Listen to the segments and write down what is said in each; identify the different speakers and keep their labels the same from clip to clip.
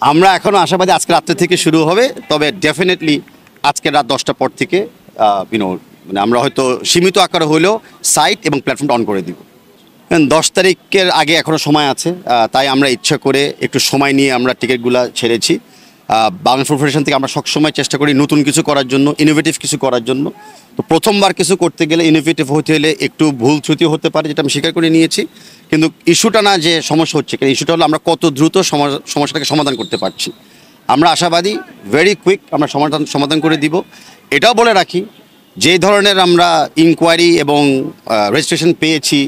Speaker 1: আমরা এখনও আশাবাদী আজকে রাত্রে থেকে শুরু হবে, তবে ডেফিনেটলি আজকে রাত 10টার পর থেকে মানে আমরা হয়তো সীমিত আকারে হলেও সাইট এবং প্ল্যাটফর্মটা অন করে দিব। 10 তারিখের আগে এখনও সময় আছে, তাই আমরা ইচ্ছা করে একটু সময় নিয়ে আমরা টিকিটগুলো ছেড়েছি। বাংলাদেশ ফুড ফেডারেশন থেকে আমরা সবসময় চেষ্টা করি নতুন কিছু করার জন্য, ইনোভেটিভ কিছু করার জন্য। তো প্রথমবার কিছু করতে গেলে ইনোভেটিভ হতে হলে একটু ভুল ত্রুটি হতে পারে, যেটা আমি স্বীকার করে নিয়েছি। কিন্তু ইস্যুটা না যে সমস্যা হচ্ছে, কিন্তু ইস্যুটা হলো আমরা কত দ্রুত সমস্যাটাকে সমাধান করতে পারছি। আমরা আশাবাদী ভেরি কুইক আমরা সমাধান করে দিব। এটাও বলে রাখি, যে ধরনের আমরা ইনকোয়ারি এবং রেজিস্ট্রেশন পেয়েছি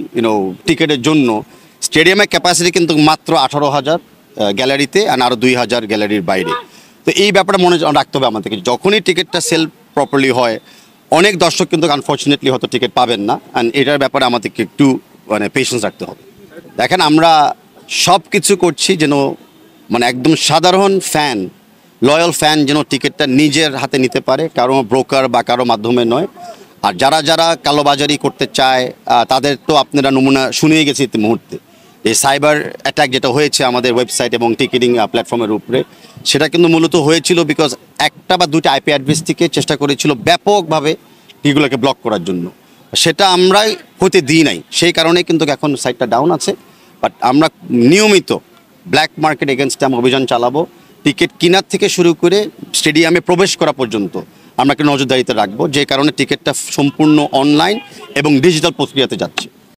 Speaker 1: টিকিটের জন্য, স্টেডিয়ামের ক্যাপাসিটি কিন্তু মাত্র 18,000 গ্যালারিতে, আর আরও 2,000 গ্যালারির বাইরে। তো এই ব্যাপারটা মনে রাখতে হবে আমাদেরকে। যখনই টিকিটটা সেল প্রপারলি হয়, অনেক দর্শক কিন্তু আনফর্চুনেটলি হয়তো টিকিট পাবেন না, অ্যান্ড এটার ব্যাপারে আমাদেরকে একটু পেশেন্স রাখতে হবে। দেখেন, আমরা সব কিছু করছি যেন একদম সাধারণ ফ্যান, লয়াল ফ্যান যেন টিকিটটা নিজের হাতে নিতে পারে, কারো ব্রোকার বা কারো মাধ্যমে নয়। আর যারা যারা কালোবাজারি করতে চায় তাদের তো আপনারা নমুনা শুনিয়ে গেছে এই মুহূর্তে। এই সাইবার অ্যাটাক যেটা হয়েছে আমাদের ওয়েবসাইট এবং টিকিটিং প্ল্যাটফর্মের উপরে, সেটা কিন্তু মূলত হয়েছিল বিকজ একটা বা দুটো আইপি অ্যাড্রেস থেকে চেষ্টা করেছিল ব্যাপকভাবে টিকিটগুলোকে ব্লক করার জন্য। সেটা আমরাই হতে দিই নাই, সেই কারণে কিন্তু এখন সাইটটা ডাউন আছে। বাট আমরা নিয়মিত ব্ল্যাক মার্কেট এগেনস্টে আমরা অভিযান চালাবো। টিকিট কেনার থেকে শুরু করে স্টেডিয়ামে প্রবেশ করা পর্যন্ত আমরা একটা নজরদারিতে রাখবো, যে কারণে টিকিটটা সম্পূর্ণ অনলাইন এবং ডিজিটাল প্রক্রিয়াতে যাচ্ছে।